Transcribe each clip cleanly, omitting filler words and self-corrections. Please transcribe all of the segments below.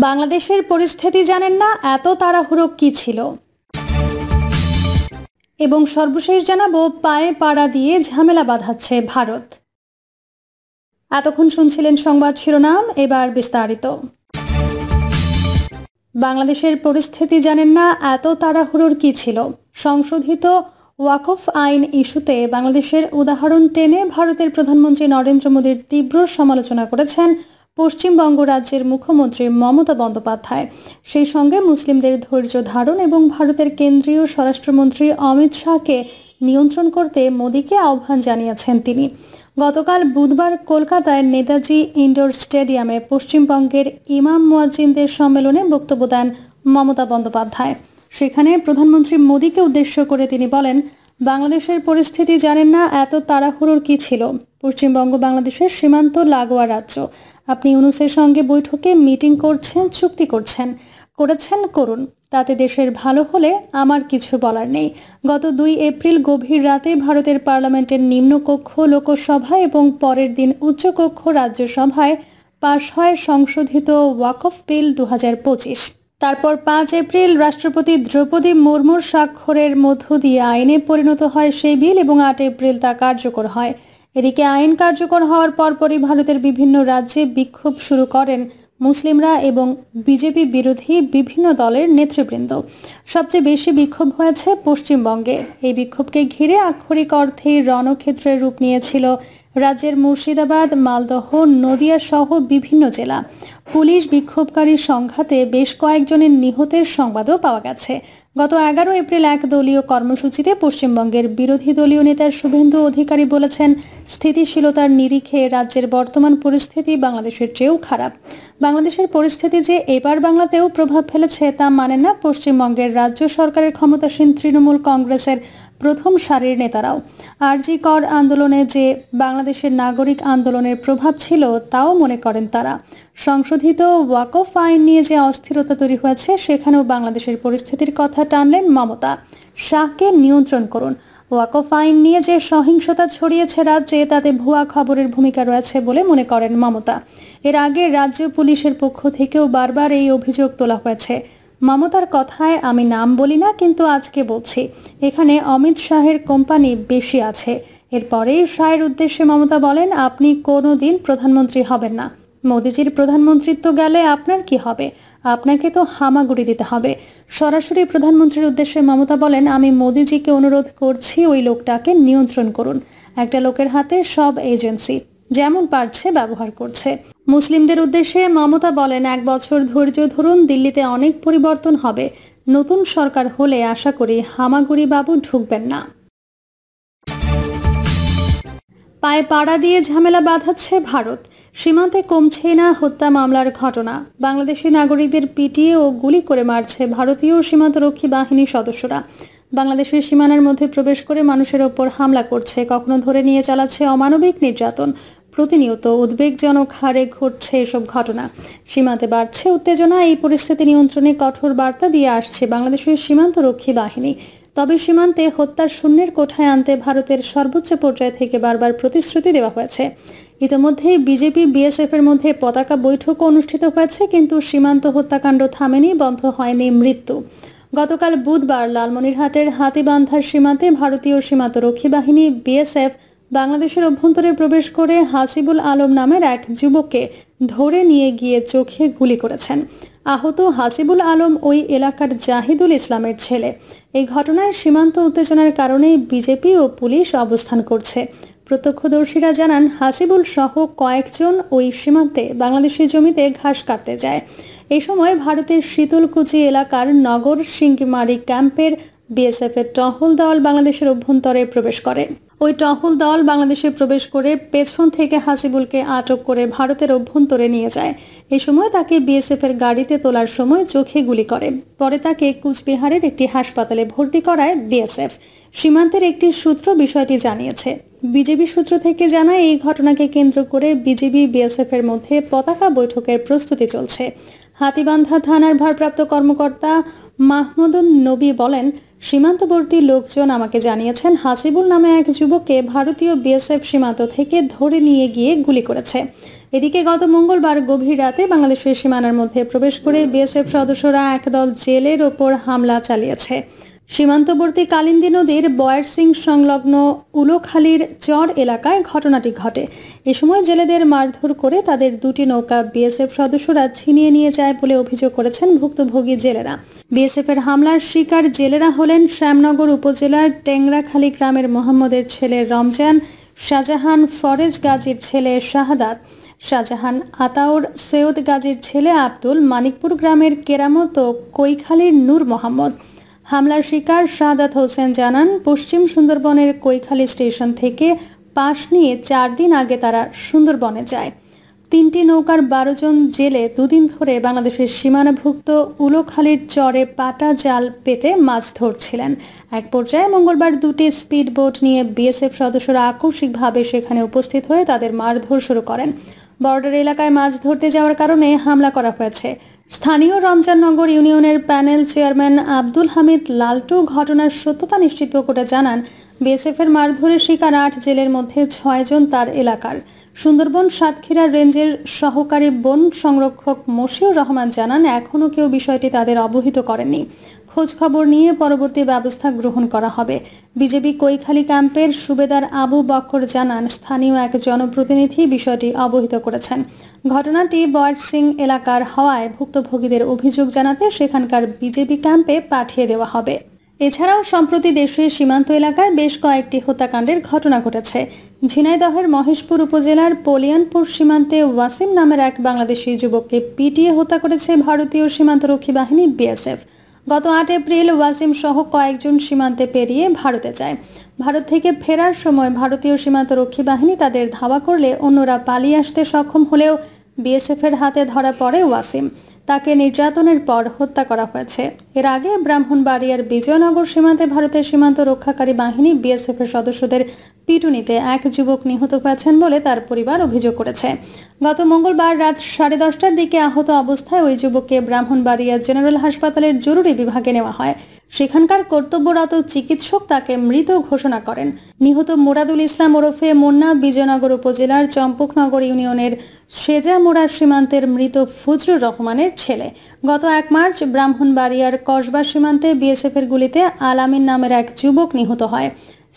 বাংলাদেশের পরিস্থিতি জানেন না, এত তাড়াহুড়ো কি ছিল। এবং সর্বশেষ জানাবো, পায়ে পাড়া দিয়ে ঝামেলা বাঁধাচ্ছে ভারত। এতক্ষণ শুনছিলেন সংবাদ শিরোনাম, এবার বিস্তারিত। বাংলাদেশের পরিস্থিতি জানেন না, এত তাড়াহুড়োর কি ছিল। সংশোধিত ওয়াকফ আইন ইস্যুতে বাংলাদেশের উদাহরণ টেনে ভারতের প্রধানমন্ত্রী নরেন্দ্র মোদীর তীব্র সমালোচনা করেছেন পশ্চিমবঙ্গ রাজ্যের মুখ্যমন্ত্রী মমতা বন্দ্যোপাধ্যায়। সেই সঙ্গে মুসলিমদের ধৈর্য ধারণ এবং ভারতের কেন্দ্রীয় স্বরাষ্ট্রমন্ত্রী অমিত শাহকে নিয়ন্ত্রণ করতে মোদীকে আহ্বান জানিয়েছেন তিনি। গতকাল বুধবার কলকাতায় নেতাজি ইনডোর স্টেডিয়ামে পশ্চিমবঙ্গের ইমাম মুয়াজ্জিনদের সম্মেলনে বক্তব্য দেন মমতা বন্দ্যোপাধ্যায়। সেখানে প্রধানমন্ত্রী মোদীকে উদ্দেশ্য করে তিনি বলেন, বাংলাদেশের পরিস্থিতি জানেন না, এত তাড়াহুড়োর কি ছিল। পশ্চিমবঙ্গ বাংলাদেশের সীমান্ত লাগোয়া রাজ্য। আপনি ইউনূসের সঙ্গে বৈঠকে মিটিং করছেন, চুক্তি করেছেন, করুন, তাতে দেশের ভালো হলে আমার কিছু বলার নেই। গত 2 এপ্রিল গভীর রাতে ভারতের পার্লামেন্টের নিম্নকক্ষ লোকসভা এবং পরের দিন উচ্চকক্ষ রাজ্যসভায় পাশ হয় সংশোধিত ওয়াকফ বিল 2025। তারপর 5 এপ্রিল রাষ্ট্রপতি দ্রৌপদী মুর্মুর স্বাক্ষরের মধ্য দিয়ে আইনে পরিণত হয় সেই বিল এবং 8 এপ্রিল তা কার্যকর হয়। এদিকে আইন কার্যকর হওয়ার পরপরই ভারতের বিভিন্ন রাজ্যে বিক্ষোভ শুরু করেন মুসলিমরা এবং বিজেপি বিরোধী বিভিন্ন দলের নেতৃবৃন্দ। সবচেয়ে বেশি বিক্ষোভ হয়েছে পশ্চিমবঙ্গে। এই বিক্ষোভকে ঘিরে আক্ষরিক অর্থেই রণক্ষেত্রের রূপ নিয়েছিল রাজ্যের মুর্শিদাবাদ, মালদহ, নদিয়া সহ বিভিন্ন জেলা। পুলিশ বিক্ষোভকারী সংঘাতে বেশ কয়েকজনের নিহতের সংবাদও পাওয়া গেছে। গত 11 এপ্রিল এক দলীয় কর্মসূচিতে পশ্চিমবঙ্গের বিরোধী দলীয় নেতা শুভেন্দু অধিকারী বলেছেন, স্থিতিশীলতার নিরিখে রাজ্যের বর্তমান পরিস্থিতি বাংলাদেশের চেয়েও খারাপ। বাংলাদেশের পরিস্থিতি যে এবার বাংলাতেও প্রভাব ফেলেছে তা মানে না পশ্চিমবঙ্গের রাজ্য সরকারের ক্ষমতাসীন তৃণমূল কংগ্রেসের প্রথম সারির নেতারাও। আরজি কর আন্দোলনে যে বাংলাদেশের নাগরিক আন্দোলনের প্রভাব ছিল তাও মনে করেন তারা। সংশোধিত ওয়াকফ আইন নিয়ে যে অস্থিরতা তৈরি হয়েছে সেখানেও বাংলাদেশের পরিস্থিতির কথা টানলেন মমতা। শাহকে নিয়ন্ত্রণ করুন। ওয়াকফ আইন নিয়ে যে সহিংসতা ছড়িয়েছে রাজ্যে, তাতে ভুয়া খবরের ভূমিকা রয়েছে বলে মনে করেন মমতা। এর আগে রাজ্য পুলিশের পক্ষ থেকেও বারবার এই অভিযোগ তোলা হয়েছে। মমতার কথায় আমি নাম বলি না, কিন্তু আজকে বলছি, এখানে অমিত শাহের কোম্পানি বেশি আছে। এরপরেই শাহের উদ্দেশ্যে মমতা বলেন, আপনি কোনোদিন প্রধানমন্ত্রী হবেন না। মোদিজির প্রধানমন্ত্রিত্ব গেলে আপনার কি হবে? আপনাকে তো হামাগুড়ি দিতে হবে। সরাসরি প্রধানমন্ত্রীর উদ্দেশ্যে মমতা বলেন, আমি মোদিজিকে অনুরোধ করছি ওই লোকটাকে নিয়ন্ত্রণ করুন। একটা লোকের হাতে সব এজেন্সি, যেমন পারছে ব্যবহার করছে। মুসলিমদের উদ্দেশ্যে মমতা বলেন, 1 বছর ধৈর্য ধরুন, দিল্লিতে অনেক পরিবর্তন হবে। নতুন সরকার হলে আশা করি হামাগুড়ি বাবু ঢুকবেন না। পায়ে পাড়া দিয়ে ঝামেলা বাঁধাচ্ছে ভারত। সীমান্তে কমছে না হত্যা মামলার ঘটনা। বাংলাদেশি নাগরিকদের পিটিয়ে ও গুলি করে মারছে ভারতীয় সীমান্তরক্ষী বাহিনীর সদস্যরা। বাংলাদেশের সীমানার মধ্যে প্রবেশ করে মানুষের ওপর হামলা করছে, কখনো ধরে নিয়ে চালাচ্ছে অমানবিক নির্যাতন। প্রতিনিয়ত উদ্বেগজনক হারে ঘটছে এসব ঘটনা। সীমান্তে বাড়ছে উত্তেজনা। এই পরিস্থিতি নিয়ন্ত্রণে কঠোর বার্তা দিয়ে আসছে বাংলাদেশের সীমান্তরক্ষী বাহিনী। তবে সীমান্তে হত্যার শূন্যের কোঠায় আনতে ভারতের সর্বোচ্চ পর্যায় থেকে বারবার প্রতিশ্রুতি দেওয়া হয়েছে। ইতিমধ্যেই বিজেপি বিএসএফ এর মধ্যে পতাকা বৈঠকও অনুষ্ঠিত হয়েছে, কিন্তু সীমান্ত হত্যাকাণ্ড থামেনি, বন্ধ হয়নি মৃত্যু। গতকাল বুধবার লালমনিরহাটের হাতিবান্ধার সীমান্তে ভারতীয় সীমান্তরক্ষী বাহিনী বিএসএফ বাংলাদেশের অভ্যন্তরে প্রবেশ করে হাসিবুল আলম নামের এক যুবককে ধরে নিয়ে গিয়ে চোখে গুলি করেছেন। আহত হাসিবুল আলম ওই এলাকার জাহিদুল ইসলামের ছেলে। এই ঘটনায় সীমান্ত উত্তেজনার কারণে বিজেপি ও পুলিশ অবস্থান করছে। প্রত্যক্ষদর্শীরা জানান, হাসিবুল সহ কয়েকজন ওই সীমান্তে বাংলাদেশি জমিতে ঘাস কাটতে যায়। এই সময় ভারতের শীতলকুচি এলাকার নগর সিংমারি ক্যাম্পের বিএসএফ এর টহল দল বাংলাদেশের অভ্যন্তরে প্রবেশ করে। ওই টহল দল বাংলাদেশে প্রবেশ করে পেছন থেকে হাসিবুলকে আটক করে ভারতের অভ্যন্তরে নিয়ে যায়। এই সময় তাকে বিএসএফ এর গাড়িতে তোলার সময় চোখে গুলি করে। পরে তাকে কুচবিহারের একটি হাসপাতালে ভর্তি করায় বিএসএফ। সীমান্তের একটি সূত্র বিষয়টি জানিয়েছে। বিজেপি সূত্র থেকে জানায়, এই ঘটনাকে কেন্দ্র করে বিজেপি বিএসএফ এর মধ্যে পতাকা বৈঠকের প্রস্তুতি চলছে। হাতিবান্ধা থানার ভারপ্রাপ্ত কর্মকর্তা মাহমুদুন নবী বলেন, সীমান্তবর্তী লোকজন আমাকে জানিয়েছেন, হাসিবুল নামে এক যুবককে ভারতীয় বিএসএফ সীমান্ত থেকে ধরে নিয়ে গিয়ে গুলি করেছে। এদিকে গত মঙ্গলবার গভীর রাতে বাংলাদেশের সীমানার মধ্যে প্রবেশ করে বিএসএফ সদস্যরা একদল জেলের ওপর হামলা চালিয়েছে। সীমান্তবর্তী কালিন্দী নদীর বয়ারসিং সংলগ্ন উলোখালীর চর এলাকায় ঘটনাটি ঘটে। এ সময় জেলেদের মারধর করে তাদের দুটি নৌকা বিএসএফ সদস্যরা ছিনিয়ে নিয়ে যায় বলে অভিযোগ করেছেন ভুক্তভোগী জেলেরা। বিএসএফের হামলার শিকার জেলেরা হলেন শ্যামনগর উপজেলার টেংরাখালী গ্রামের মোহাম্মদের ছেলে রমজান, শাহজাহান ফরেজ গাজীর ছেলে শাহাদাত, শাহজাহান আতাউর, সৈয়দ গাজীর ছেলে আব্দুল, মানিকপুর গ্রামের কেরামত ও কৈখালীর নূর মোহাম্মদ। হামলার শিকার শাহাদাত হোসেন জানান, পশ্চিম সুন্দরবনের কৈখালী স্টেশন থেকে পাশ নিয়ে 4 দিন আগে তারা সুন্দরবনে যায়। 3টি নৌকার 12 জন জেলে দুদিন ধরে বাংলাদেশের সীমানাভুক্ত উলোখালীর চরে পাটা জাল পেতে মাছ ধরছিলেন। এক পর্যায়ে মঙ্গলবার 2টি স্পিড বোট নিয়ে বিএসএফ সদস্যরা আকস্মিকভাবে সেখানে উপস্থিত হয়ে তাদের মারধর শুরু করেন। বর্ডার এলাকায় মাছ ধরতে যাওয়ার কারণে হামলা করা হয়েছে। স্থানীয় রমজাননগর ইউনিয়নের প্যানেল চেয়ারম্যান আব্দুল হামিদ লালটু ঘটনার সত্যতা নিশ্চিত করে জানান, বিএসএফের মারধরের শিকার 8 জেলের মধ্যে 6 জন তার এলাকার। সুন্দরবন সাতক্ষীরা রেঞ্জের সহকারী বন সংরক্ষক মশিউর রহমান জানান, এখনও কেউ বিষয়টি তাদের অবহিত করেননি। খোঁজ খবর নিয়ে পরবর্তী ব্যবস্থা গ্রহণ করা হবে। বিজেপি কৈখালী ক্যাম্পের সুবেদার আবু বক্কর জানান, স্থানীয় এক জনপ্রতিনিধি বিষয়টি অবহিত করেছেন। ঘটনাটি বয়ারসিং এলাকার হওয়ায় ভুক্তভোগীদের অভিযোগ জানাতে সেখানকার বিজেপি ক্যাম্পে পাঠিয়ে দেওয়া হবে। এছাড়াও সম্প্রতি দেশের সীমান্ত এলাকায় বেশ কয়েকটি হত্যাকাণ্ডের ঘটনা ঘটেছে। ঝিনাইদহের মহেশপুর উপজেলার পলিয়ানপুর সীমান্তে ওয়াসিম নামের এক বাংলাদেশি যুবককে পিটিয়ে হত্যা করেছে ভারতীয় সীমান্তরক্ষী বাহিনী বিএসএফ। গত 8 এপ্রিল ওয়াসিম সহ কয়েকজন সীমান্তে পেরিয়ে ভারতে যায়। ভারত থেকে ফেরার সময় ভারতীয় সীমান্তরক্ষী বাহিনী তাদের ধাওয়া করলে অন্যরা পালিয়ে আসতে সক্ষম হলেও বিএসএফের হাতে ধরা পড়ে ওয়াসিম। তাকে নির্যাতনের পর হত্যা করা হয়েছে। এর আগে ব্রাহ্মণবাড়িয়ার বিজয়নগর সীমান্তে ভারতের সীমান্ত রক্ষাকারী বাহিনী বিএসএফের সদস্যদের পিটুনিতে এক যুবক নিহত হয়েছেন বলে তার পরিবার অভিযোগ করেছে। গত মঙ্গলবার রাত 10:30টার দিকে আহত অবস্থায় ওই যুবককে ব্রাহ্মণবাড়িয়া জেনারেল হাসপাতালের জরুরি বিভাগে নেওয়া হয়। সেখানকার কর্তব্যরত চিকিৎসক তাকে মৃত ঘোষণা করেন। নিহত মুরাদুল ইসলাম ওরফে মুন্না বিজয়নগর উপজেলার চম্পকনগর ইউনিয়নের সেজামোড়া সীমান্তের মৃত ফজলুর রহমানের ছেলে। গত 1 মার্চ ব্রাহ্মণবাড়িয়ার কসবা সীমান্তে বিএসএফের গুলিতে আলামিন নামের এক যুবক নিহত হয়।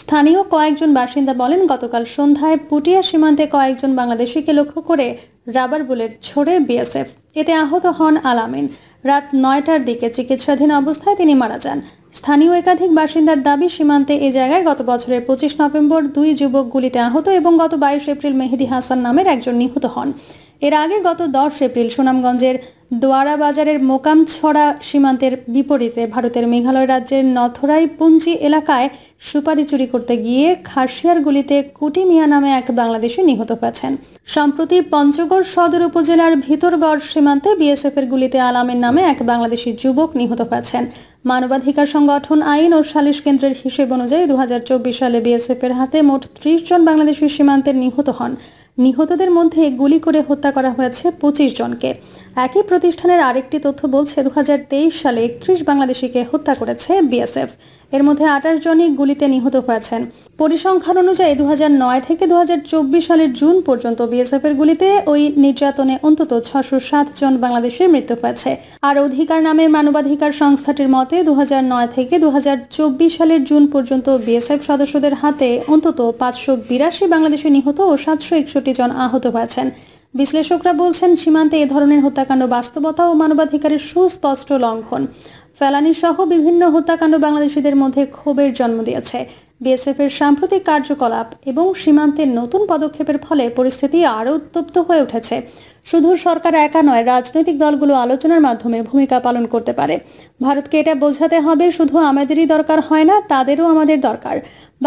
স্থানীয় কয়েকজন বাসিন্দা বলেন, গতকাল সন্ধ্যায় পুটিয়া সীমান্তে কয়েকজন বাংলাদেশিকে লক্ষ্য করে রাবার বুলেট ছোড়ে বিএসএফ। এতে আহত হন আলামিন। রাত 9টার দিকে চিকিৎসাধীন অবস্থায় তিনি মারা যান। স্থানীয় একাধিক বাসিন্দার দাবি, সীমান্তে এ জায়গায় গত বছরের 25 নভেম্বর 2 যুবক গুলিতে আহত এবং গত 22 এপ্রিল মেহেদি হাসান নামের একজন নিহত হন। এর আগে গত 10 এপ্রিল সুনামগঞ্জের দোয়ারা বাজারের মোকামছড়া সীমান্তের বিপরীতে ভারতের মেঘালয় রাজ্যের নথরাই পুঞ্জি এলাকায় সুপারি চুরি করতে গিয়ে খাসিয়ার গুলিতে কুটি মিয়া নামে এক বাংলাদেশি নিহত হয়েছেন। সম্প্রতি পঞ্চগড় সদর উপজেলার ভিতরগড় সীমান্তে বিএসএফের গুলিতে আলামিন নামে এক বাংলাদেশি যুবক নিহত হয়েছেন। মানবাধিকার সংগঠন আইন ও সালিশ কেন্দ্রের হিসেব অনুযায়ী 2024 সালে বিএসএফের হাতে মোট 30 জন বাংলাদেশি সীমান্তের নিহত হন। নিহতদের মধ্যে গুলি করে হত্যা করা হয়েছে 25 জনকে। একই প্রতিষ্ঠানের আরেকটি তথ্য বলছে 2023 সালে 31 বাংলাদেশিকে হত্যা করেছে বিএসএফ। এর মধ্যে 28 জনই গুলিতে নিহত হয়েছেন। পরিসংখ্যান অনুযায়ী 2009 থেকে 2024 সালের জুন পর্যন্ত বিএসএফের গুলিতে ওই নির্যাতনে অন্তত 607 জন বাংলাদেশের মৃত্যু হয়েছে। আর অধিকার নামে মানবাধিকার সংস্থাটির মতে 2009 থেকে 2024 সালের জুন পর্যন্ত বিএসএফ সদস্যদের হাতে অন্তত 582 বাংলাদেশি নিহত ও 761 জন আহত হয়েছেন। বিশ্লেষকরা বলছেন, সীমান্তে এ ধরনের হত্যাকাণ্ড বাস্তবতা ও মানবাধিকারের সুস্পষ্ট লঙ্ঘন। ফেলানি সহ বিভিন্ন হত্যাকাণ্ড বাংলাদেশিদের মধ্যে ক্ষোভের জন্ম দিয়েছে। বিএসএফের সাম্প্রতিক কার্যকলাপ এবং সীমান্তের নতুন পদক্ষেপের ফলে পরিস্থিতি আরও উত্তপ্ত হয়ে উঠেছে। শুধু সরকার একা নয়, রাজনৈতিক দলগুলো আলোচনার মাধ্যমে ভূমিকা পালন করতে পারে। ভারতকে এটা বোঝাতে হবে, শুধু আমাদেরই দরকার হয় না, তাদেরও আমাদের দরকার।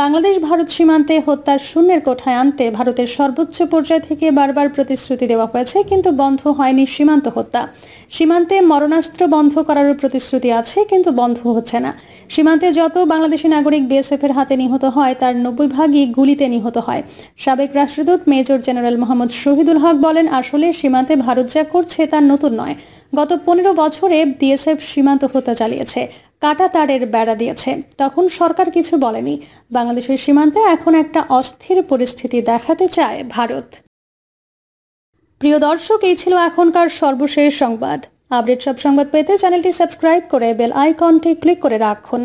বাংলাদেশ ভারত সীমান্তে হত্যার শূন্যের কোঠায় আনতে ভারতের সর্বোচ্চ পর্যায় থেকে বারবার প্রতিশ্রুতি দেওয়া হয়েছে, কিন্তু বন্ধ হয়নি সীমান্ত হত্যা। সীমান্তে মরণাস্ত্র বন্ধ করারও প্রতিশ্রুতি আছে, কিন্তু বন্ধ হচ্ছে না। সীমান্তে যত বাংলাদেশি নাগরিক বিএসএফের হাতে নিহত হয় তার 90 ভাগই গুলিতে নিহত হয়। সাবেক রাষ্ট্রদূত মেজর জেনারেল মোহাম্মদ শহীদুল হক বলেন, আসলে সীমান্তে ভারত যা করছে তা নতুন নয়। গত 15 বছরে বিএসএফ সীমান্ত হত্যা চালিয়েছে। কাটা তারের বেড়া দিয়েছে, তখন সরকার কিছু বলেনি। বাংলাদেশের সীমান্তে এখন একটা অস্থির পরিস্থিতি দেখাতে চায় ভারত। প্রিয় দর্শক, এই ছিল এখনকার সর্বশেষ সংবাদ। আপডেট সব সংবাদ পেতে চ্যানেলটি সাবস্ক্রাইব করে বেল আইকনটি ক্লিক করে রাখুন।